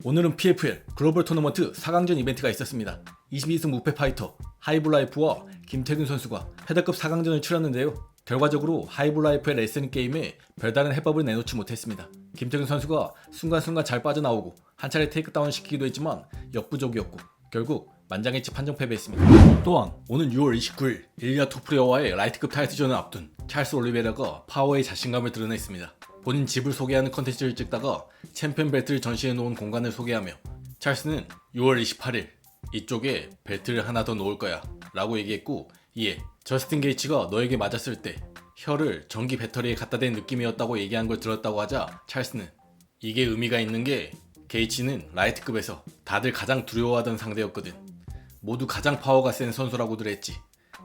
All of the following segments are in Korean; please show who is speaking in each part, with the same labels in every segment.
Speaker 1: 오늘은 PFL 글로벌 토너먼트 4강전 이벤트가 있었습니다. 22승 무패 파이터 하이볼라이프와 김태균 선수가 패드급 4강전을 치렀는데요. 결과적으로 하이볼라이프의 레슬링 게임에 별다른 해법을 내놓지 못했습니다. 김태균 선수가 순간순간 잘 빠져나오고 한 차례 테이크다운 시키기도 했지만 역부족이었고 결국 만장일치 판정 패배했습니다. 또한 오는 6월 29일 일리아 토프리아와의 라이트급 타이틀전을 앞둔 찰스 올리베라가 파워의 자신감을 드러냈습니다. 본인 집을 소개하는 컨텐츠를 찍다가 챔피언 벨트를 전시해 놓은 공간을 소개하며 찰스는 6월 28일 이쪽에 벨트를 하나 더 놓을 거야 라고 얘기했고, 이에 저스틴 게이츠가 너에게 맞았을 때 혀를 전기 배터리에 갖다 댄 느낌이었다고 얘기한 걸 들었다고 하자 찰스는 이게 의미가 있는 게 게이츠는 라이트급에서 다들 가장 두려워하던 상대였거든. 모두 가장 파워가 센 선수라고들 했지.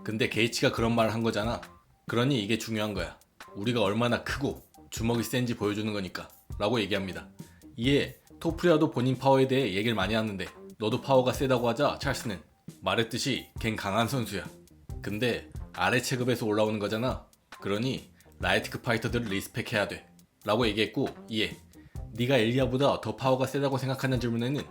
Speaker 1: 근데 게이츠가 그런 말을 한 거잖아. 그러니 이게 중요한 거야. 우리가 얼마나 크고 주먹이 센지 보여주는 거니까 라고 얘기합니다. 이에 토프리아도 본인 파워에 대해 얘기를 많이 하는데 너도 파워가 세다고 하자 찰스는 말했듯이 걘 강한 선수야. 근데 아래 체급에서 올라오는 거잖아. 그러니 라이트급 파이터들을 리스펙해야 돼 라고 얘기했고, 이에 네가 엘리아보다 더 파워가 세다고 생각하는 질문에는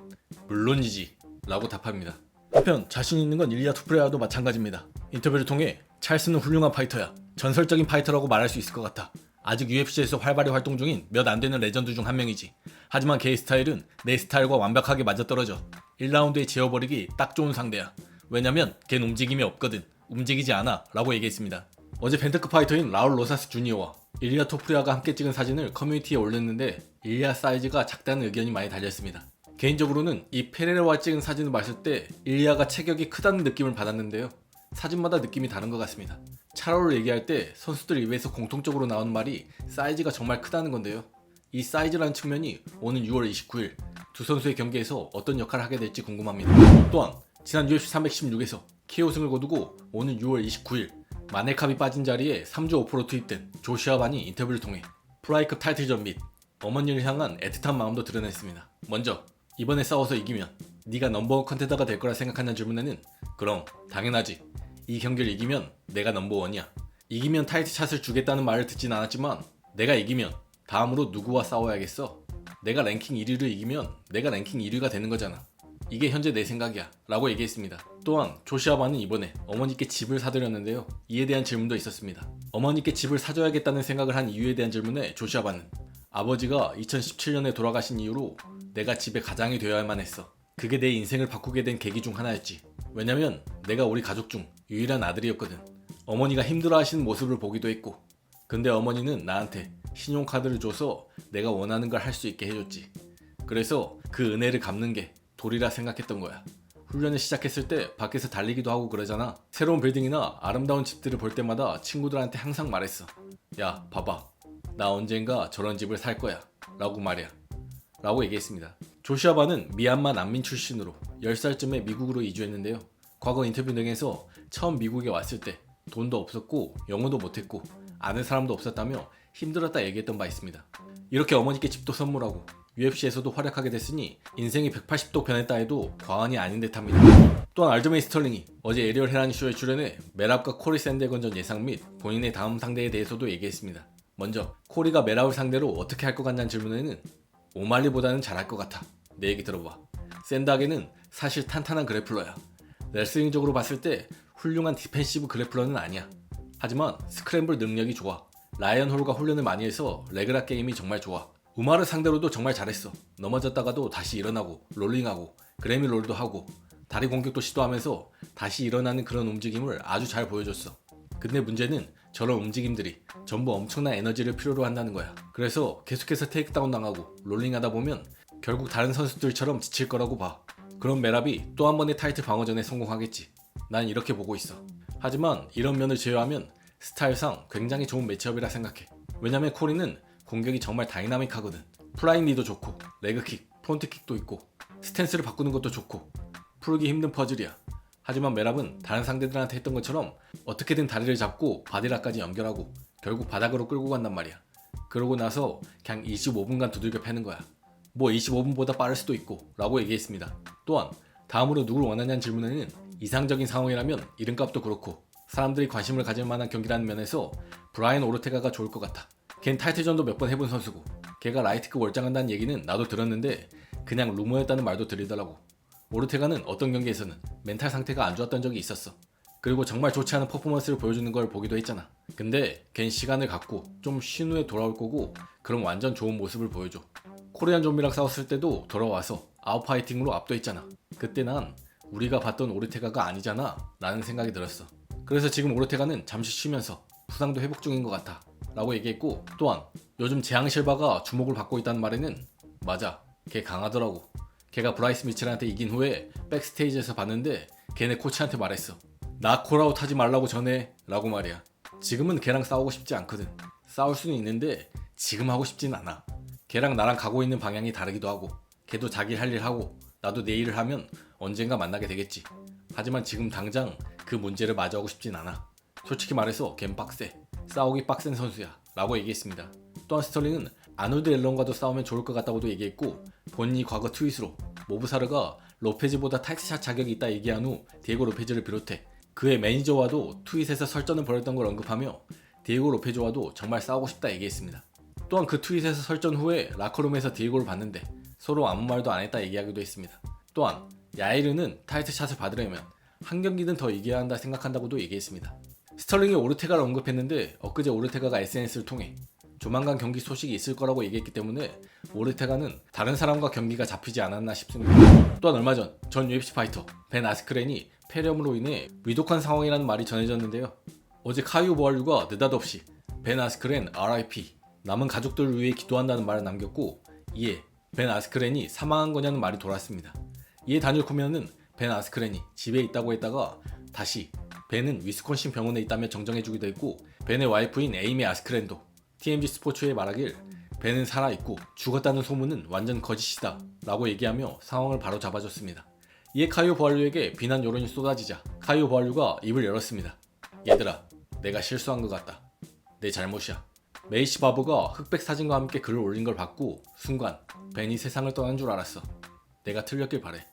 Speaker 1: 물론이지 라고 답합니다. 한편 자신 있는 건 일리아 토프리아도 마찬가지입니다. 인터뷰를 통해 찰스는 훌륭한 파이터야. 전설적인 파이터라고 말할 수 있을 것 같아. 아직 UFC에서 활발히 활동 중인 몇 안 되는 레전드 중 한 명이지. 하지만 걔의 스타일은 내 스타일과 완벽하게 맞아떨어져. 1라운드에 지워버리기 딱 좋은 상대야. 왜냐면 걘 움직임이 없거든. 움직이지 않아 라고 얘기했습니다. 어제 벤트급 파이터인 라울 로사스 주니어와 일리아 토프리아가 함께 찍은 사진을 커뮤니티에 올렸는데 일리아 사이즈가 작다는 의견이 많이 달렸습니다. 개인적으로는 이 페레라와 찍은 사진을 봤을 때 일리아가 체격이 크다는 느낌을 받았는데요. 사진마다 느낌이 다른 것 같습니다. 차로를 얘기할 때 선수들 입에서 공통적으로 나오는 말이 사이즈가 정말 크다는 건데요. 이 사이즈라는 측면이 오는 6월 29일 두 선수의 경기에서 어떤 역할을 하게 될지 궁금합니다. 또한 지난 UFC 316에서 KO승을 거두고 오는 6월 29일 마넬캅이 빠진 자리에 3주 오퍼로 투입된 조슈아 반이 인터뷰를 통해 프라이급 타이틀전 및 어머니를 향한 애틋한 마음도 드러냈습니다. 먼저 이번에 싸워서 이기면 네가 넘버원 컨텐더가 될 거라 생각하는 질문에는 그럼 당연하지. 이 경기를 이기면 내가 넘버원이야. 이기면 타이틀샷을 주겠다는 말을 듣진 않았지만 내가 이기면 다음으로 누구와 싸워야겠어? 내가 랭킹 1위를 이기면 내가 랭킹 1위가 되는 거잖아. 이게 현재 내 생각이야 라고 얘기했습니다. 또한 조슈아 반은 이번에 어머니께 집을 사드렸는데요. 이에 대한 질문도 있었습니다. 어머니께 집을 사줘야겠다는 생각을 한 이유에 대한 질문에 조슈아 반은 아버지가 2017년에 돌아가신 이후로 내가 집의 가장이 되어야만 했어. 그게 내 인생을 바꾸게 된 계기 중 하나였지. 왜냐면 내가 우리 가족 중 유일한 아들이었거든. 어머니가 힘들어하시는 모습을 보기도 했고, 근데 어머니는 나한테 신용카드를 줘서 내가 원하는 걸 할 수 있게 해줬지. 그래서 그 은혜를 갚는 게 도리라 생각했던 거야. 훈련을 시작했을 때 밖에서 달리기도 하고 그러잖아. 새로운 빌딩이나 아름다운 집들을 볼 때마다 친구들한테 항상 말했어. 야, 봐봐. 나 언젠가 저런 집을 살 거야 라고 말이야 라고 얘기했습니다. 조슈아 반은 미얀마 난민 출신으로 10살쯤에 미국으로 이주했는데요. 과거 인터뷰 등에서 처음 미국에 왔을 때 돈도 없었고 영어도 못했고 아는 사람도 없었다며 힘들었다 얘기했던 바 있습니다. 이렇게 어머니께 집도 선물하고 UFC에서도 활약하게 됐으니 인생이 180도 변했다 해도 과언이 아닌 듯합니다. 또한 알저메인 스털링이 어제 에리얼 헤라니 쇼에 출연해 메랍과 코리 샌데건전 예상 및 본인의 다음 상대에 대해서도 얘기했습니다. 먼저 코리가 메랍을 상대로 어떻게 할 것 같냐는 질문에는 오말리보다는 잘할 것 같아. 내 얘기 들어봐. 샌다게는 사실 탄탄한 그래플러야. 레슬링적으로 봤을 때 훌륭한 디펜시브 그래플러는 아니야. 하지만 스크램블 능력이 좋아. 라이언 홀과 훈련을 많이 해서 레그라 게임이 정말 좋아. 우마르 상대로도 정말 잘했어. 넘어졌다가도 다시 일어나고 롤링하고 그래미 롤도 하고 다리 공격도 시도하면서 다시 일어나는 그런 움직임을 아주 잘 보여줬어. 근데 문제는 저런 움직임들이 전부 엄청난 에너지를 필요로 한다는 거야. 그래서 계속해서 테이크다운 당하고 롤링하다 보면 결국 다른 선수들처럼 지칠 거라고 봐. 그럼 메랍이 또 한 번의 타이틀 방어전에 성공하겠지. 난 이렇게 보고 있어. 하지만 이런 면을 제외하면 스타일상 굉장히 좋은 매치업이라 생각해. 왜냐면 코리는 공격이 정말 다이나믹하거든. 플라잉 리도 좋고 레그킥, 프론트킥도 있고 스탠스를 바꾸는 것도 좋고 풀기 힘든 퍼즐이야. 하지만 메랍은 다른 상대들한테 했던 것처럼 어떻게든 다리를 잡고 바디락까지 연결하고 결국 바닥으로 끌고 간단 말이야. 그러고 나서 그냥 25분간 두들겨 패는 거야. 뭐 25분보다 빠를 수도 있고 라고 얘기했습니다. 또한 다음으로 누굴 원하냐는 질문에는 이상적인 상황이라면 이름값도 그렇고 사람들이 관심을 가질 만한 경기라는 면에서 브라이언 오르테가가 좋을 것 같아. 걘 타이틀전도 몇 번 해본 선수고 걔가 라이트급 월장한다는 얘기는 나도 들었는데 그냥 루머였다는 말도 들리더라고. 오르테가는 어떤 경기에서는 멘탈 상태가 안 좋았던 적이 있었어. 그리고 정말 좋지 않은 퍼포먼스를 보여주는 걸 보기도 했잖아. 근데 걘 시간을 갖고 좀 쉰 후에 돌아올 거고 그럼 완전 좋은 모습을 보여줘. 코리안 좀비랑 싸웠을 때도 돌아와서 아웃파이팅으로 압도했잖아. 그때 난 우리가 봤던 오르테가가 아니잖아 라는 생각이 들었어. 그래서 지금 오르테가는 잠시 쉬면서 부상도 회복 중인 것 같아 라고 얘기했고, 또한 요즘 재앙 실바가 주목을 받고 있다는 말에는 맞아, 걔 강하더라고. 걔가 브라이스 미첼한테 이긴 후에 백스테이지에서 봤는데 걔네 코치한테 말했어. 나 콜아웃 하지 말라고 전해 라고 말이야. 지금은 걔랑 싸우고 싶지 않거든. 싸울 수는 있는데 지금 하고 싶진 않아. 걔랑 나랑 가고 있는 방향이 다르기도 하고 걔도 자기 할 일 하고 나도 내 일을 하면 언젠가 만나게 되겠지. 하지만 지금 당장 그 문제를 마주하고 싶진 않아. 솔직히 말해서 걘 빡세. 싸우기 빡센 선수야 라고 얘기했습니다. 또한 스털링은 아놀드 앨런과도 싸우면 좋을 것 같다고도 얘기했고, 본인이 과거 트윗으로 모브사르가 로페즈보다 타이트샷 자격이 있다 얘기한 후 디에고 로페즈를 비롯해 그의 매니저와도 트윗에서 설전을 벌였던 걸 언급하며 디에고 로페즈와도 정말 싸우고 싶다 얘기했습니다. 또한 그 트윗에서 설전 후에 라커룸에서 디에고를 봤는데 서로 아무 말도 안 했다 얘기하기도 했습니다. 또한 야이르는 타이트샷을 받으려면 한 경기는 더 이겨야 한다 생각한다고도 얘기했습니다. 스털링이 오르테가를 언급했는데 엊그제 오르테가가 SNS를 통해 조만간 경기 소식이 있을 거라고 얘기했기 때문에 오르테가는 다른 사람과 경기가 잡히지 않았나 싶습니다. 또한 얼마 전 UFC 파이터 벤 아스크렌이 폐렴으로 인해 위독한 상황이라는 말이 전해졌는데요. 어제 카이오 보알류가 느닷없이 벤 아스크렌 RIP, 남은 가족들을 위해 기도한다는 말을 남겼고, 이에 벤 아스크렌이 사망한 거냐는 말이 돌았습니다. 이에 다니엘 코미아는 벤 아스크렌이 집에 있다고 했다가 다시 벤은 위스콘신 병원에 있다며 정정해주기도 했고, 벤의 와이프인 에이미 아스크렌도 TMZ 스포츠에 말하길 벤은 살아있고 죽었다는 소문은 완전 거짓이다 라고 얘기하며 상황을 바로 잡아줬습니다. 이에 카이오 보알류에게 비난 여론이 쏟아지자 카이오 보알류가 입을 열었습니다. 얘들아, 내가 실수한 것 같다. 내 잘못이야. 메이시 바보가 흑백 사진과 함께 글을 올린 걸 봤고 순간 벤이 세상을 떠난 줄 알았어. 내가 틀렸길 바래.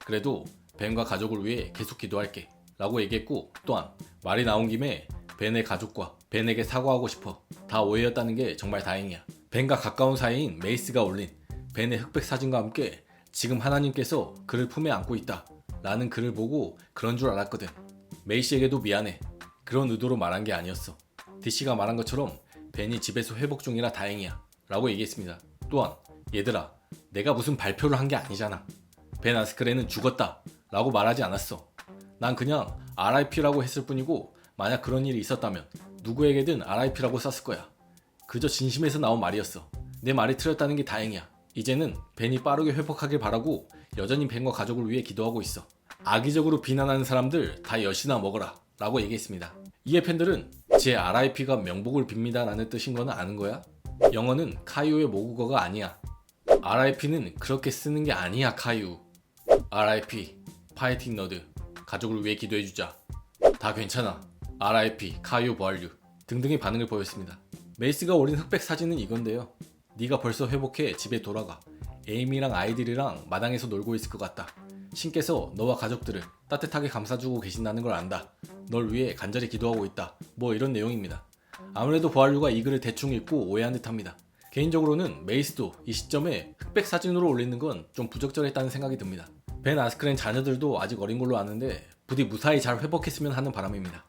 Speaker 1: 그래도 벤과 가족을 위해 계속 기도할게 라고 얘기했고, 또한 말이 나온 김에 벤의 가족과 벤에게 사과하고 싶어. 다 오해였다는 게 정말 다행이야. 벤과 가까운 사이인 메이스가 올린 벤의 흑백 사진과 함께 지금 하나님께서 그를 품에 안고 있다 라는 글을 보고 그런 줄 알았거든. 메이씨에게도 미안해. 그런 의도로 말한 게 아니었어. DC가 말한 것처럼 벤이 집에서 회복 중이라 다행이야 라고 얘기했습니다. 또한 얘들아, 내가 무슨 발표를 한 게 아니잖아. 벤 아스크렌은 죽었다 라고 말하지 않았어. 난 그냥 RIP라고 했을 뿐이고 만약 그런 일이 있었다면 누구에게든 RIP라고 썼을 거야. 그저 진심에서 나온 말이었어. 내 말이 틀렸다는 게 다행이야. 이제는 벤이 빠르게 회복하길 바라고 여전히 벤과 가족을 위해 기도하고 있어. 악의적으로 비난하는 사람들 다 엿이나 먹어라 라고 얘기했습니다. 이에 팬들은 제 RIP가 명복을 빕니다 라는 뜻인 거는 아는 거야? 영어는 카이오의 모국어가 아니야. RIP는 그렇게 쓰는 게 아니야. 카이오. RIP, 파이팅 너드, 가족을 위해 기도해주자. 다 괜찮아. RIP, 카이오 보알류 등등의 반응을 보였습니다. 메이스가 올린 흑백 사진은 이건데요. 네가 벌써 회복해 집에 돌아가. 에이미랑 아이들이랑 마당에서 놀고 있을 것 같다. 신께서 너와 가족들을 따뜻하게 감싸주고 계신다는 걸 안다. 널 위해 간절히 기도하고 있다. 뭐 이런 내용입니다. 아무래도 보알류가 이 글을 대충 읽고 오해한 듯합니다. 개인적으로는 메이스도 이 시점에 흑백 사진으로 올리는 건 좀 부적절했다는 생각이 듭니다. 벤 아스크렌 자녀들도 아직 어린 걸로 아는데 부디 무사히 잘 회복했으면 하는 바람입니다.